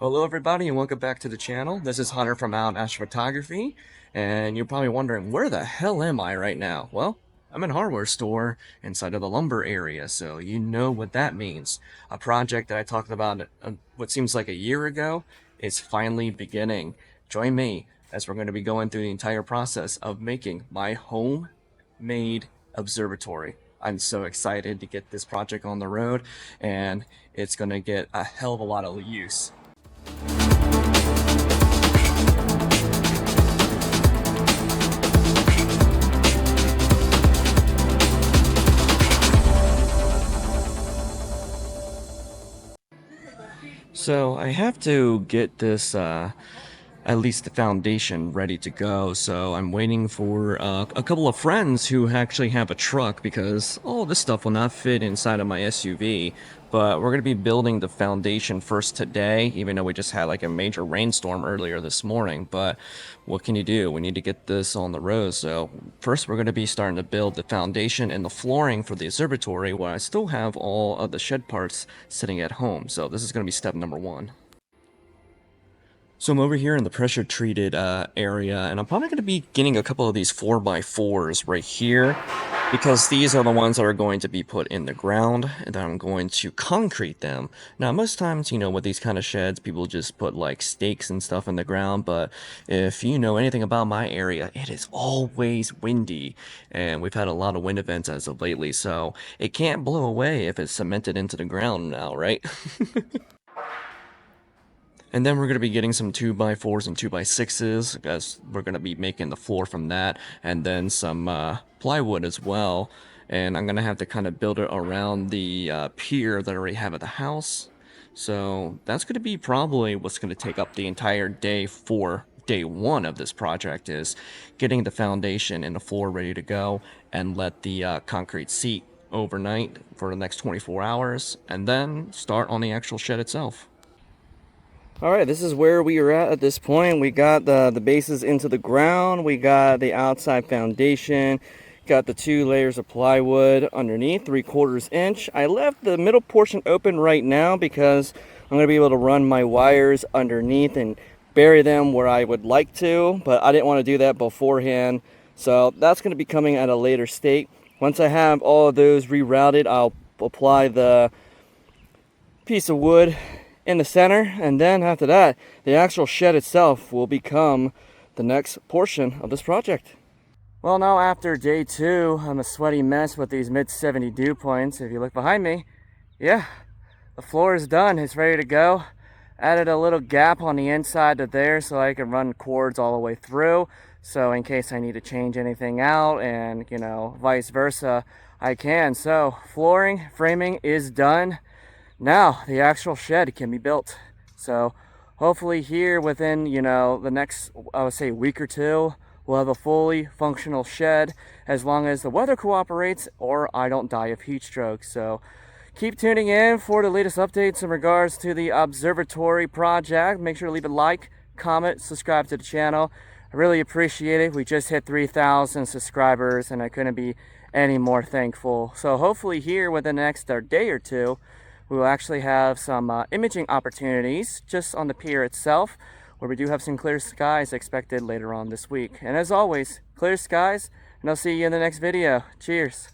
Hello everybody and welcome back to the channel. This is Hunter from Astrophotography, and you're probably wondering, where the hell am I right now? Well, I'm in a hardware store inside of the lumber area, so you know what that means. A project that I talked about what seems like a year ago is finally beginning. Join me as we're going to be going through the entire process of making my homemade observatory. I'm so excited to get this project on the road, and it's going to get a hell of a lot of use. So I have to get this, at least the foundation ready to go. So I'm waiting for a couple of friends who actually have a truck because all this stuff will not fit inside of my SUV. But we're going to be building the foundation first today, even though we just had like a major rainstorm earlier this morning. But what can you do? We need to get this on the road. So first we're going to be starting to build the foundation and the flooring for the observatory, while I still have all of the shed parts sitting at home. So this is going to be step number one. So I'm over here in the pressure treated area, and I'm probably going to be getting a couple of these 4x4s right here, because these are the ones that are going to be put in the ground, and then I'm going to concrete them. Now, most times, with these kind of sheds, people just put like stakes and stuff in the ground, but if you know anything about my area, it is always windy, and we've had a lot of wind events as of lately, so it can't blow away if it's cemented into the ground now, right? And then we're going to be getting some 2x4s and 2x6s, because we're going to be making the floor from that, and then some plywood as well. And I'm going to have to kind of build it around the pier that I already have at the house. So that's going to be probably what's going to take up the entire day for day one of this project, is getting the foundation and the floor ready to go, and let the concrete seat overnight for the next 24 hours, and then start on the actual shed itself. All right, this is where we are at this point. We got the bases into the ground. We got the outside foundation. Got the 2 layers of plywood underneath, 3/4 inch. I left the middle portion open right now because I'm going to be able to run my wires underneath and bury them where I would like to, but I didn't want to do that beforehand. So that's going to be coming at a later state. Once I have all of those rerouted, I'll apply the piece of wood in the center, and then after that, the actual shed itself will become the next portion of this project. Well, now after day 2, I'm a sweaty mess with these mid-70 dew points. If you look behind me, yeah, the floor is done. It's ready to go. Added a little gap on the inside of there so I can run cords all the way through. So in case I need to change anything out, and vice versa, I can. So flooring, framing is done. Now the actual shed can be built. So hopefully here within the next, I would say, week or two, we'll have a fully functional shed, as long as the weather cooperates or I don't die of heat stroke. So keep tuning in for the latest updates in regards to the observatory project. Make sure to leave a like, comment, subscribe to the channel. I really appreciate it. We just hit 3,000 subscribers, and I couldn't be any more thankful. So hopefully here within the next day or two, we will actually have some imaging opportunities just on the pier itself, where we do have some clear skies expected later on this week. And as always, clear skies, and I'll see you in the next video. Cheers.